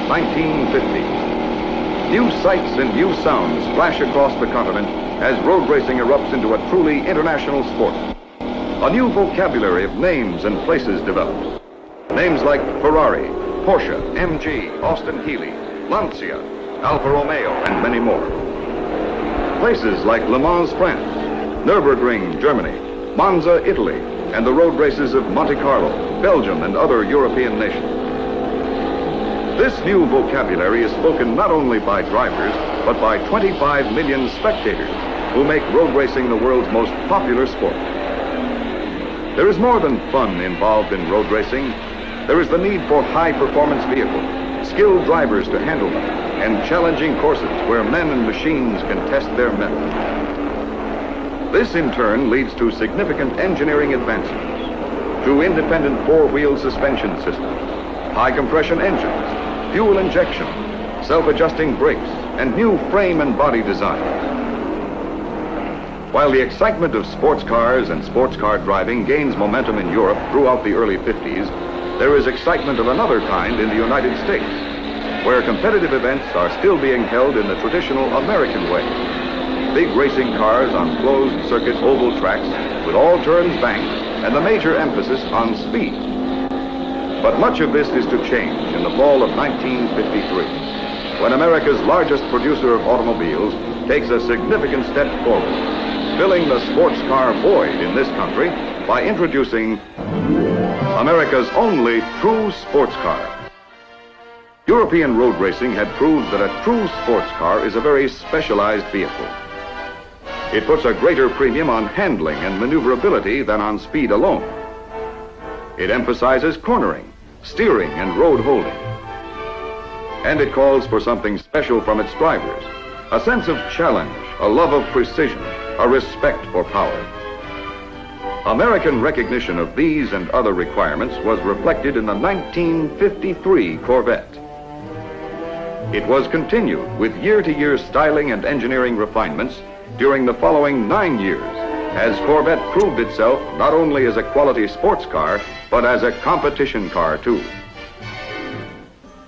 1950. New sights and new sounds flash across the continent as road racing erupts into a truly international sport. A new vocabulary of names and places develops. Names like Ferrari, Porsche, MG, Austin Healey, Lancia, Alfa Romeo, and many more. Places like Le Mans, France, Nürburgring, Germany, Monza, Italy, and the road races of Monte Carlo, Belgium, and other European nations. This new vocabulary is spoken not only by drivers, but by 25 million spectators who make road racing the world's most popular sport. There is more than fun involved in road racing. There is the need for high-performance vehicles, skilled drivers to handle them, and challenging courses where men and machines can test their mettle. This, in turn, leads to significant engineering advancements through independent four-wheel suspension systems, high-compression engines, fuel injection, self-adjusting brakes, and new frame and body designs. While the excitement of sports cars and sports car driving gains momentum in Europe throughout the early 50s, there is excitement of another kind in the United States, where competitive events are still being held in the traditional American way. Big racing cars on closed-circuit oval tracks with all turns banked and the major emphasis on speed. But much of this is to change in the fall of 1953, when America's largest producer of automobiles takes a significant step forward, filling the sports car void in this country by introducing America's only true sports car. European road racing had proved that a true sports car is a very specialized vehicle. It puts a greater premium on handling and maneuverability than on speed alone. It emphasizes cornering, steering, and road holding. And it calls for something special from its drivers, a sense of challenge, a love of precision, a respect for power. American recognition of these and other requirements was reflected in the 1953 Corvette. It was continued with year-to-year styling and engineering refinements during the following 9 years, as Corvette proved itself not only as a quality sports car, but as a competition car too.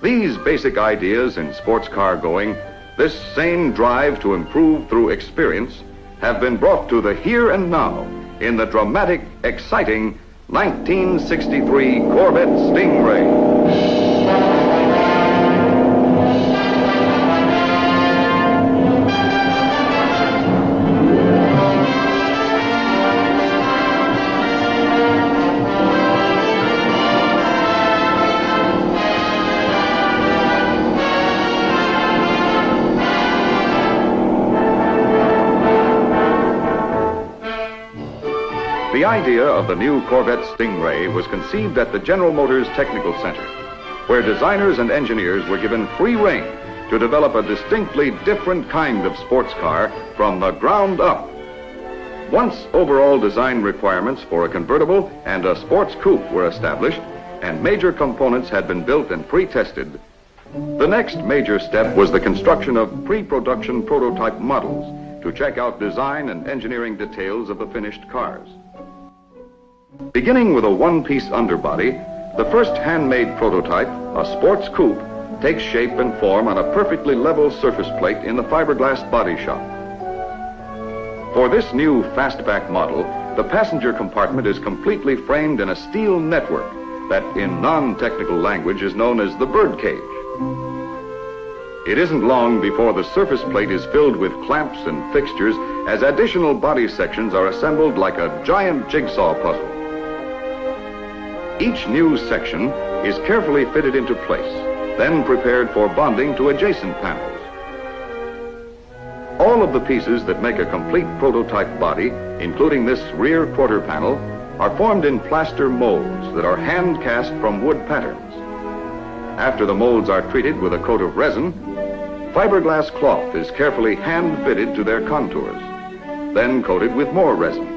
These basic ideas in sports car going, this same drive to improve through experience, have been brought to the here and now in the dramatic, exciting 1963 Corvette Stingray. The idea of the new Corvette Stingray was conceived at the General Motors Technical Center, where designers and engineers were given free rein to develop a distinctly different kind of sports car from the ground up. Once overall design requirements for a convertible and a sports coupe were established, and major components had been built and pre-tested, the next major step was the construction of pre-production prototype models to check out design and engineering details of the finished cars. Beginning with a one-piece underbody, the first handmade prototype, a sports coupe, takes shape and form on a perfectly level surface plate in the fiberglass body shop. For this new fastback model, the passenger compartment is completely framed in a steel network that in non-technical language is known as the birdcage. It isn't long before the surface plate is filled with clamps and fixtures as additional body sections are assembled like a giant jigsaw puzzle. Each new section is carefully fitted into place, then prepared for bonding to adjacent panels. All of the pieces that make a complete prototype body, including this rear quarter panel, are formed in plaster molds that are hand cast from wood patterns. After the molds are treated with a coat of resin, fiberglass cloth is carefully hand fitted to their contours, then coated with more resin.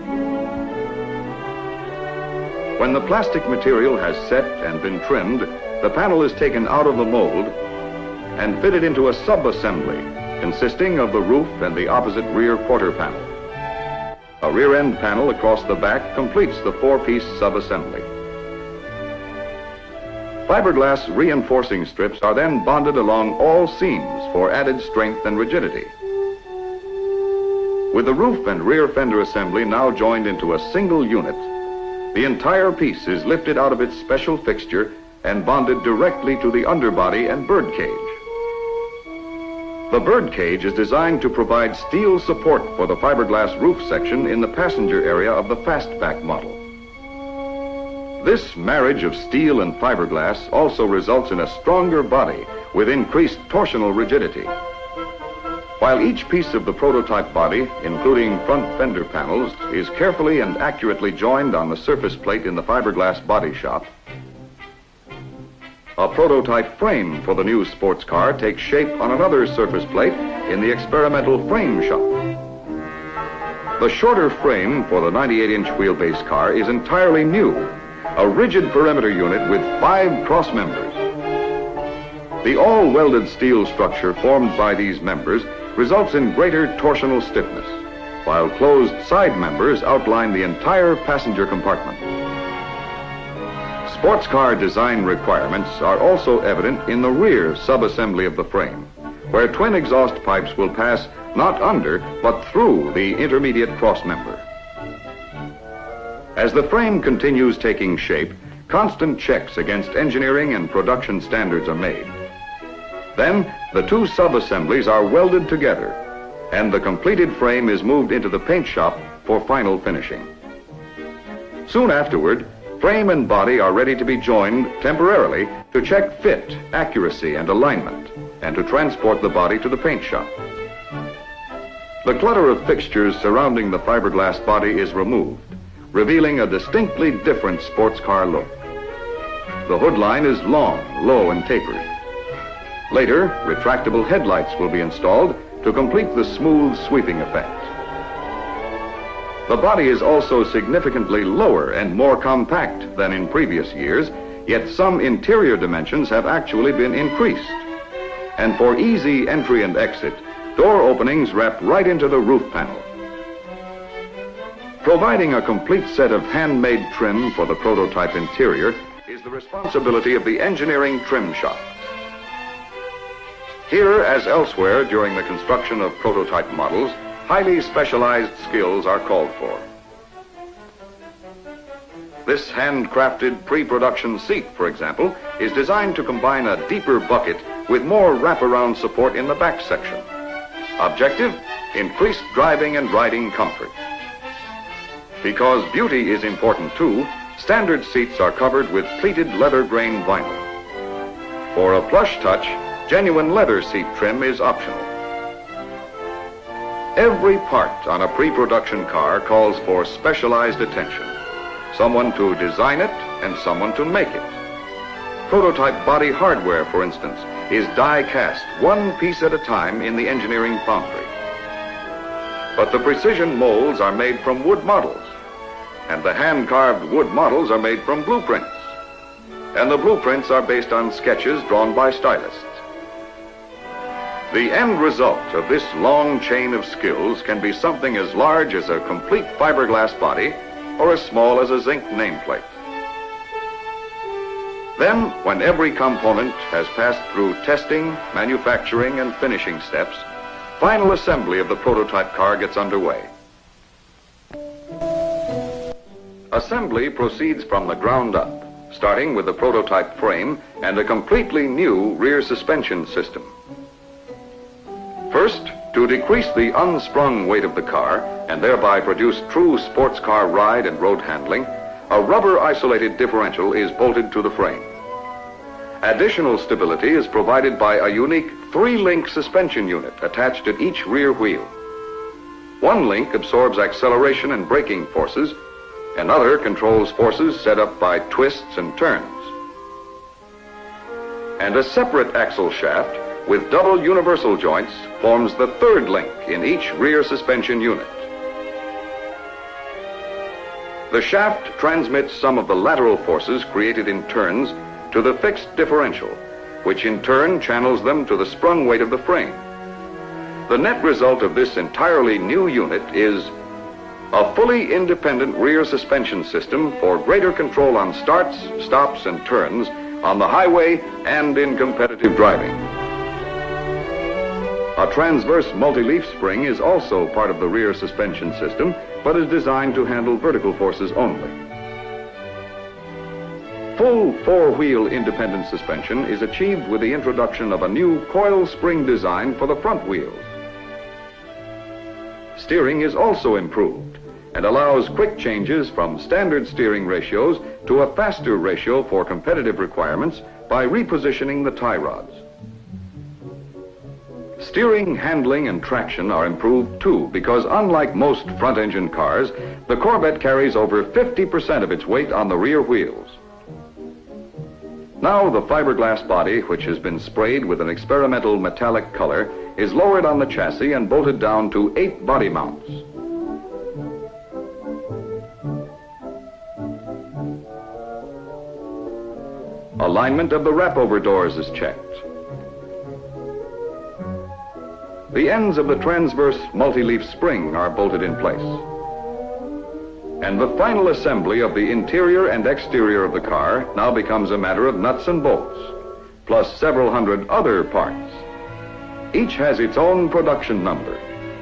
When the plastic material has set and been trimmed, the panel is taken out of the mold and fitted into a sub-assembly consisting of the roof and the opposite rear quarter panel. A rear end panel across the back completes the four-piece sub-assembly. Fiberglass reinforcing strips are then bonded along all seams for added strength and rigidity. With the roof and rear fender assembly now joined into a single unit, the entire piece is lifted out of its special fixture and bonded directly to the underbody and birdcage. The birdcage is designed to provide steel support for the fiberglass roof section in the passenger area of the fastback model. This marriage of steel and fiberglass also results in a stronger body with increased torsional rigidity. While each piece of the prototype body, including front fender panels, is carefully and accurately joined on the surface plate in the fiberglass body shop, a prototype frame for the new sports car takes shape on another surface plate in the experimental frame shop. The shorter frame for the 98-inch wheelbase car is entirely new, a rigid perimeter unit with 5 cross members. The all-welded steel structure formed by these members results in greater torsional stiffness, while closed side members outline the entire passenger compartment. Sports car design requirements are also evident in the rear subassembly of the frame, where twin exhaust pipes will pass not under, but through the intermediate cross member. As the frame continues taking shape, constant checks against engineering and production standards are made. Then, the 2 sub-assemblies are welded together, and the completed frame is moved into the paint shop for final finishing. Soon afterward, frame and body are ready to be joined temporarily to check fit, accuracy, and alignment, and to transport the body to the paint shop. The clutter of fixtures surrounding the fiberglass body is removed, revealing a distinctly different sports car look. The hood line is long, low, and tapered. Later, retractable headlights will be installed to complete the smooth, sweeping effect. The body is also significantly lower and more compact than in previous years, yet some interior dimensions have actually been increased. And for easy entry and exit, door openings wrap right into the roof panel. Providing a complete set of handmade trim for the prototype interior is the responsibility of the engineering trim shop. Here, as elsewhere during the construction of prototype models, highly specialized skills are called for. This handcrafted pre-production seat, for example, is designed to combine a deeper bucket with more wraparound support in the back section. Objective, increased driving and riding comfort. Because beauty is important too, standard seats are covered with pleated leather grain vinyl. For a plush touch, genuine leather seat trim is optional. Every part on a pre-production car calls for specialized attention. Someone to design it and someone to make it. Prototype body hardware, for instance, is die cast one piece at a time in the engineering foundry. But the precision molds are made from wood models, and the hand-carved wood models are made from blueprints. And the blueprints are based on sketches drawn by stylists. The end result of this long chain of skills can be something as large as a complete fiberglass body or as small as a zinc nameplate. Then, when every component has passed through testing, manufacturing, and finishing steps, final assembly of the prototype car gets underway. Assembly proceeds from the ground up, starting with the prototype frame and a completely new rear suspension system. First, to decrease the unsprung weight of the car and thereby produce true sports car ride and road handling, a rubber isolated differential is bolted to the frame. Additional stability is provided by a unique 3-link suspension unit attached at each rear wheel. One link absorbs acceleration and braking forces, another controls forces set up by twists and turns. And a separate axle shaft with double universal joints forms the 3rd link in each rear suspension unit. The shaft transmits some of the lateral forces created in turns to the fixed differential, which in turn channels them to the sprung weight of the frame. The net result of this entirely new unit is a fully independent rear suspension system for greater control on starts, stops, and turns on the highway and in competitive driving. A transverse multi-leaf spring is also part of the rear suspension system, but is designed to handle vertical forces only. Full four-wheel independent suspension is achieved with the introduction of a new coil spring design for the front wheels. Steering is also improved and allows quick changes from standard steering ratios to a faster ratio for competitive requirements by repositioning the tie rods. Steering, handling, and traction are improved too, because unlike most front-engine cars, the Corvette carries over 50% of its weight on the rear wheels. Now the fiberglass body, which has been sprayed with an experimental metallic color, is lowered on the chassis and bolted down to 8 body mounts. Alignment of the wrap-over doors is checked. The ends of the transverse multi-leaf spring are bolted in place. And the final assembly of the interior and exterior of the car now becomes a matter of nuts and bolts, plus several hundred other parts. Each has its own production number,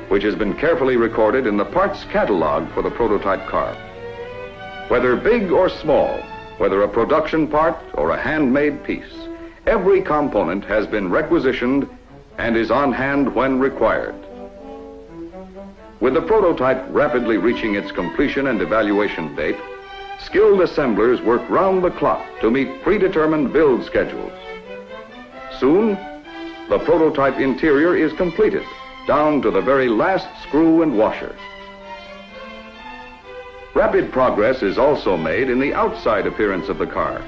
which has been carefully recorded in the parts catalog for the prototype car. Whether big or small, whether a production part or a handmade piece, every component has been requisitioned and is on hand when required. With the prototype rapidly reaching its completion and evaluation date, skilled assemblers work round the clock to meet predetermined build schedules. Soon, the prototype interior is completed, down to the very last screw and washer. Rapid progress is also made in the outside appearance of the car,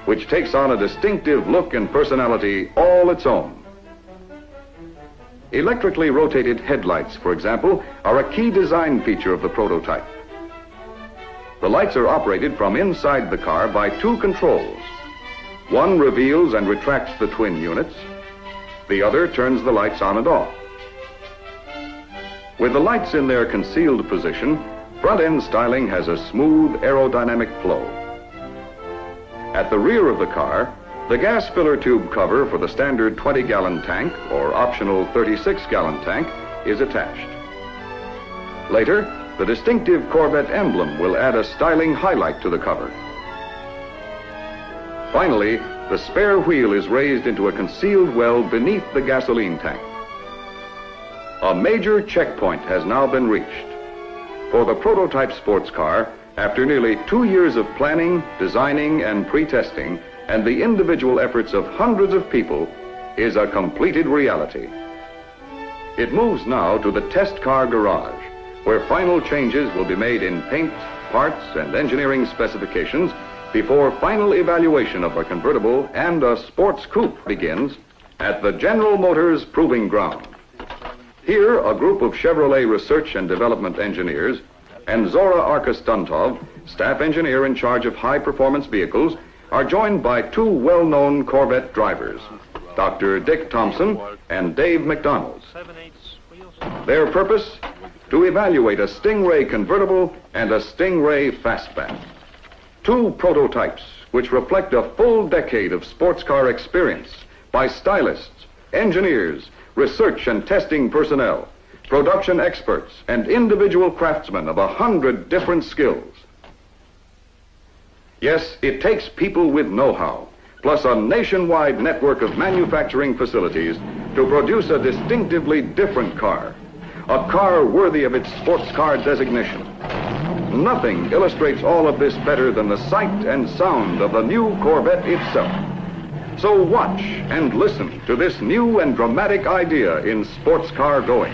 which takes on a distinctive look and personality all its own. Electrically rotated headlights, for example, are a key design feature of the prototype. The lights are operated from inside the car by 2 controls. One reveals and retracts the twin units. The other turns the lights on and off. With the lights in their concealed position, front-end styling has a smooth aerodynamic flow. At the rear of the car, the gas filler tube cover for the standard 20-gallon tank or optional 36-gallon tank is attached. Later, the distinctive Corvette emblem will add a styling highlight to the cover. Finally, the spare wheel is raised into a concealed well beneath the gasoline tank. A major checkpoint has now been reached. For the prototype sports car, after nearly 2 years of planning, designing, and pre-testing, and the individual efforts of hundreds of people, is a completed reality. It moves now to the test car garage, where final changes will be made in paint, parts, and engineering specifications before final evaluation of a convertible and a sports coupe begins at the General Motors Proving Ground. Here, a group of Chevrolet research and development engineers and Zora Arkus-Duntov, staff engineer in charge of high-performance vehicles, are joined by 2 well-known Corvette drivers, Dr. Dick Thompson and Dave McDonald. Their purpose? To evaluate a Stingray convertible and a Stingray fastback. 2 prototypes which reflect a full decade of sports car experience by stylists, engineers, research and testing personnel, production experts, and individual craftsmen of 100 different skills. Yes, it takes people with know-how, plus a nationwide network of manufacturing facilities to produce a distinctively different car, a car worthy of its sports car designation. Nothing illustrates all of this better than the sight and sound of the new Corvette itself. So watch and listen to this new and dramatic idea in sports car going.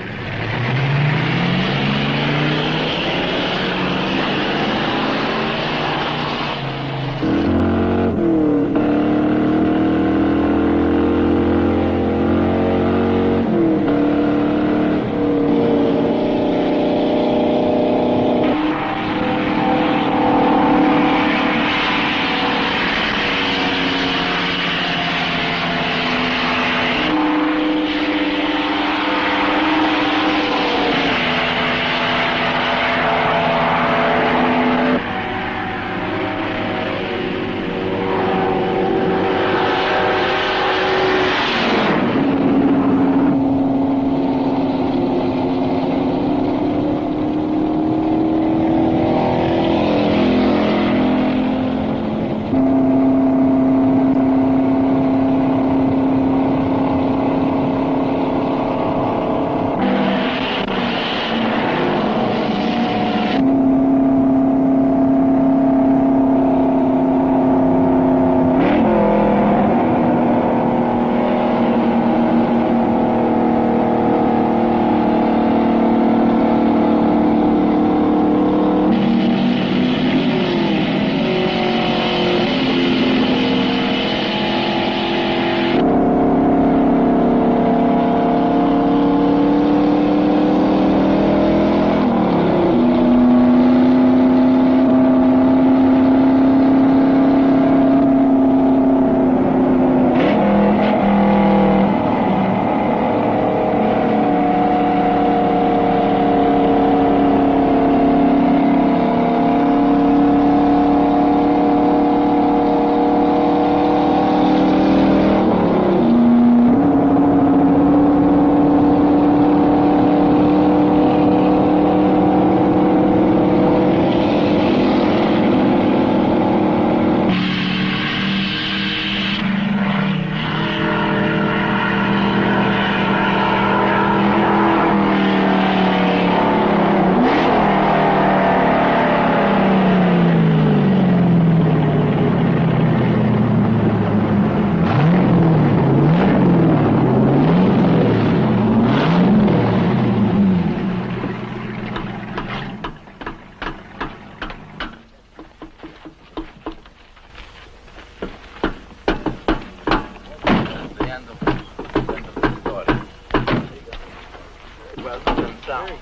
down.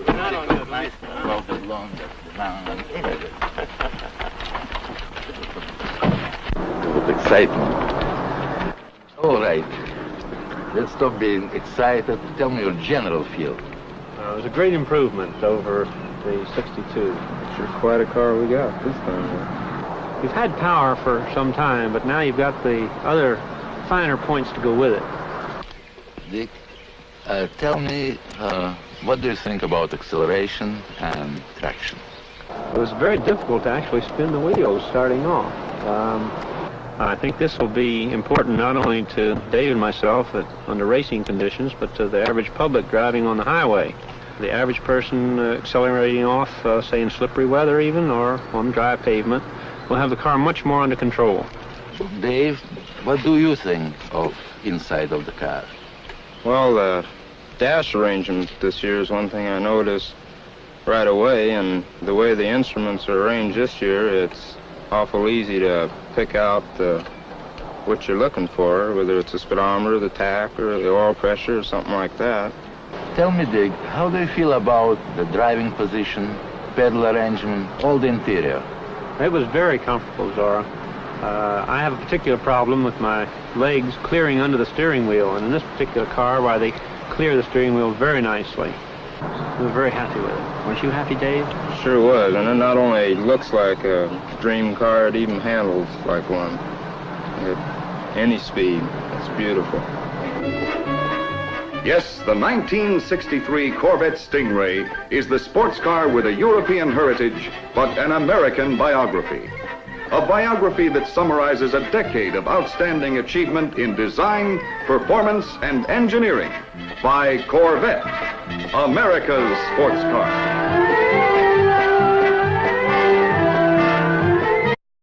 Not on good. Nice road along the mountain. With excitement. All right. Let's stop being excited. Tell me your general feel. It was a great improvement over the 62. It's sure quite a car we got this time. You've had power for some time, but now you've got the other finer points to go with it. Dick, tell me, what do you think about acceleration and traction? It was very difficult to actually spin the wheels starting off. I think this will be important not only to Dave and myself under racing conditions, but to the average public driving on the highway. The average person accelerating off, say in slippery weather even, or on dry pavement, will have the car much more under control. Dave, what do you think of inside of the car? Well, the dash arrangement this year is one thing I noticed right away, and the way the instruments are arranged this year, it's awful easy to pick out what you're looking for, whether it's the speedometer, the tach, or the oil pressure, or something like that. Tell me, Dick, how do you feel about the driving position, pedal arrangement, all the interior? It was very comfortable, Zora. I have a particular problem with my legs clearing under the steering wheel, and in this particular car, why they clear the steering wheel very nicely. We were very happy with it. Weren't you happy, Dave? Sure was, and it not only looks like a dream car, it even handles like one. At any speed, it's beautiful. Yes, the 1963 Corvette Stingray is the sports car with a European heritage, but an American biography. A biography that summarizes a decade of outstanding achievement in design, performance, and engineering by Corvette, America's sports car.